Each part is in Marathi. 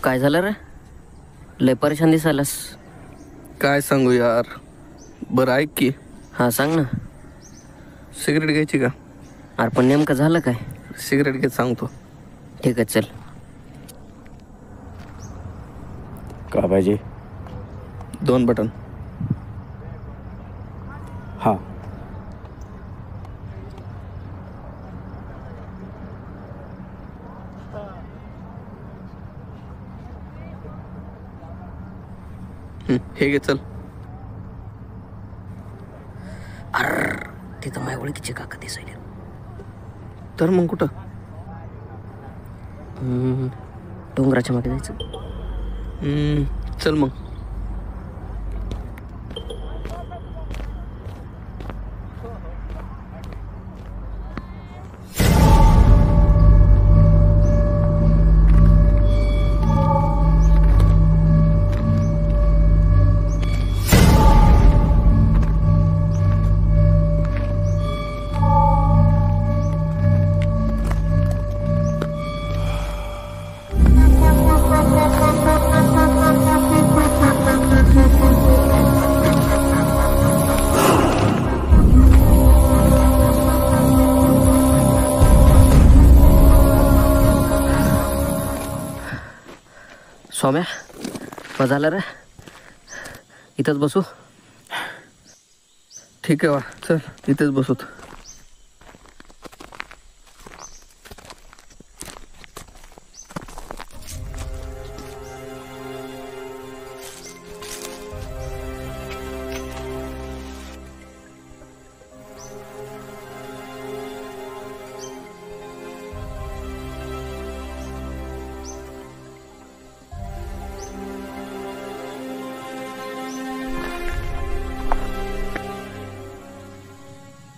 काय झालं रे? लय परेशान दिसायलास. काय सांगू यार. बरं ऐक की. हा सांग ना. सिगरेट घ्यायची का? अरे पण नेमकं झालं काय? सिगरेट घेत सांगतो. ठीक आहे चल. का पाहिजे? 2 बटन. हां. हे घे चल. अरे तिथं माझ्या ओळखीचे काका दिसायले. तर मग कुठं? डोंगराच्या मागे जायचं. चल मग. सौम्या मग झालं रे. इथंच बसू. ठीक आहे वा चल इथेच बसूत.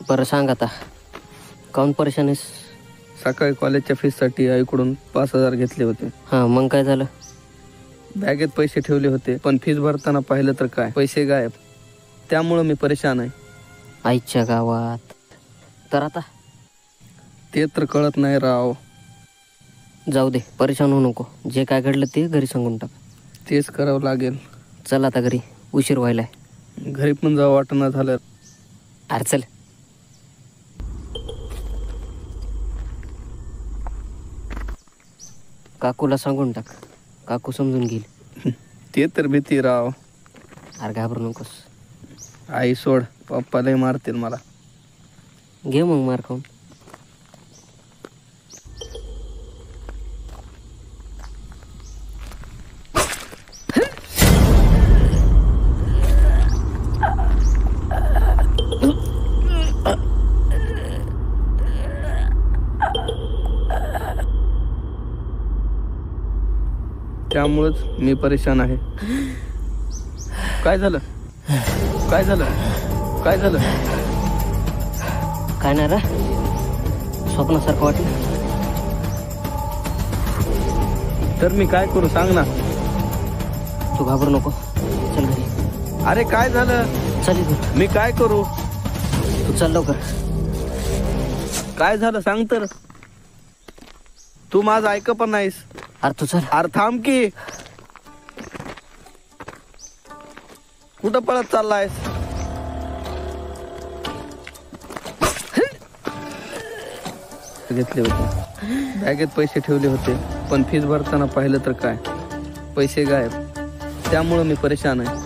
बरं सांग आता काऊन परेशान आहेस? सकाळी कॉलेजच्या फीससाठी आईकडून 5,000 घेतले होते. हां मग काय झालं? बॅगेत पैसे ठेवले होते पण फीस भरताना पाहिलं तर काय पैसे गायब. त्यामुळं मी परेशान आहे. आईच्या गावात. तर आता ते तर कळत नाही राव. जाऊ दे परेशान होऊ नको. जे काय घडलं ते घरी सांगून टाक. तेच करावं लागेल. चल आता घरी उशीर व्हायलाय. घरी पण जावं वाटणं झालं. अरे चल. काकूला सांगून टाक. काकू समजून घेईल. ते तर भीती राव. अरे घाबरू नकोस. आई सोड. पप्पा लय मारतील मला. घे मग मार खाऊन. त्यामुळंच मी परेशान आहे. काय झालं? काय झालं? काय झालं? काय नाही रे. स्वप्नासारखं वाटलं. तर मी काय करू सांग ना. तू घाबरू नको. चल घरी. अरे काय झालं? चल इथून. मी काय करू? तू चल लवकर. काय झालं सांग तर. तू माझं ऐक पण नाहीस. अरे तू चल. अरे थांब की. कुठं पळत चाललायस? घेतले होते. बॅगेत पैसे ठेवले होते पण फीस भरताना पाहिलं तर काय पैसे गायब. त्यामुळं मी परेशान आहे.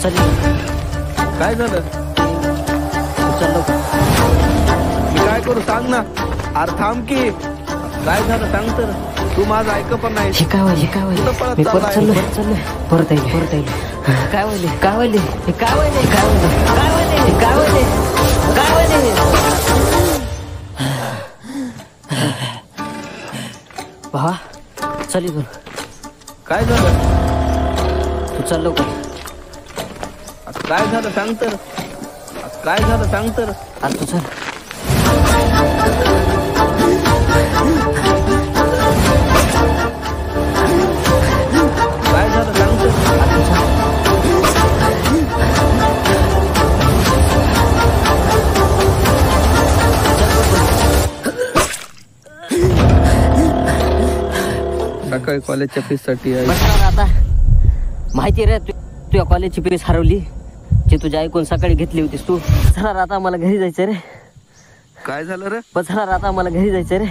चल. काय झालं? तू चल लवकर. मी काय करू सांग ना. अरे थांब की. काय झालं सांग तर. तू माझं ऐक पण नाही. हे काय व्हायले? काय व्हायले? मी परत चाललोय. परत येईल. काय व्हायले? काय व्हायले? हे काय व्हायले? काय व्हायले? काय व्हायले? काय व्हायले? भावा चल इथून. काय झालं? तू चल लवकर. काय झालं सांग तर. काय झालं सांग तर. अरे तू चल. काय झालं सांग तर. सकाळी कॉलेजच्या फीससाठी आहे. बस ना आता माहिती रे तुझ्या कॉलेजची फीस हरवली जी तुझ्या ऐकून सकाळी घेतली होतीस तू. चला आता मला घरी जायचं रे. काय झालं रे? पण चला आता मला घरी जायचं रे.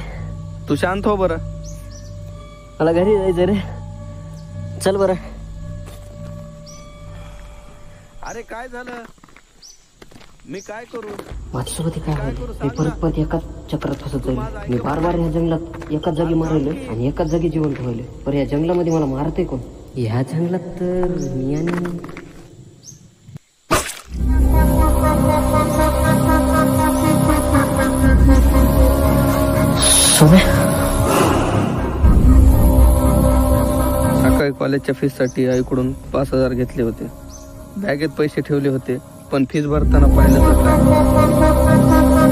तू शांत हो बरं. मला घरी जायचं रे. चल बरं. अरे काय झालं? मी काय करू? माझ्यासोबत काय होईल? मी परत एकाच चक्रात फसत जाईल. मी बार ह्या जंगलात एकाच जागी मारले आणि एकाच जागी जीवन ठेवले. पण या जंगलामध्ये मला मारते कोण? ह्या जंगलात तर मी आणि सकाळी कॉलेजच्या फीससाठी आईकडून 5,000 घेतले होते. बॅगेत पैसे ठेवले होते, पण फीस भरताना पाहिलं तर काय,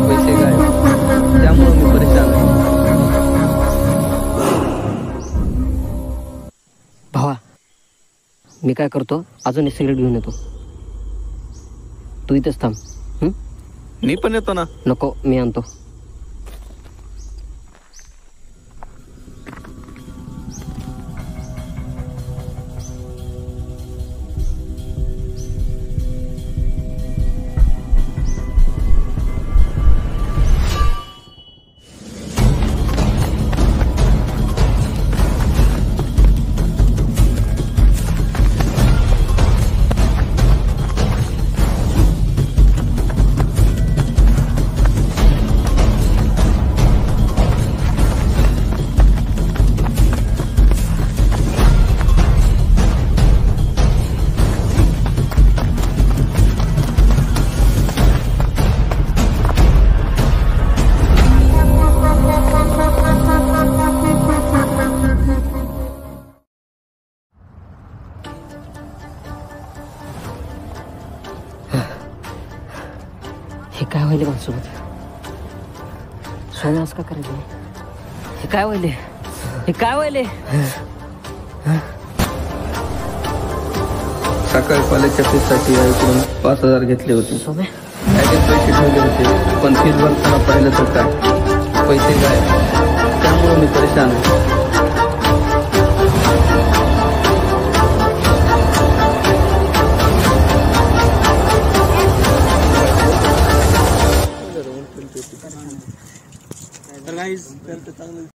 पैसे गायब. त्यामुळे मी परेशान आहे. भावा, मी काय करतो, अजून एक सिगरेट घेऊन येतो. तू इथेच थांब. मी पण येतो ना. नको, मी आणतो. हे काय व्हायले माझ्यासोबत? सोन्या असं का करायचं? हे काय व्हायले? हे काय व्हायले? सकाळी कॉलेजच्या फीससाठी आईकडून 5,000 घेतले होते. सोम्या, बॅगेत पैसे ठेवले होते, पण फीस भरताना पाहिलं तर काय, पैसे गायब. त्यामुळे मी परेशान आहे. तर गाईज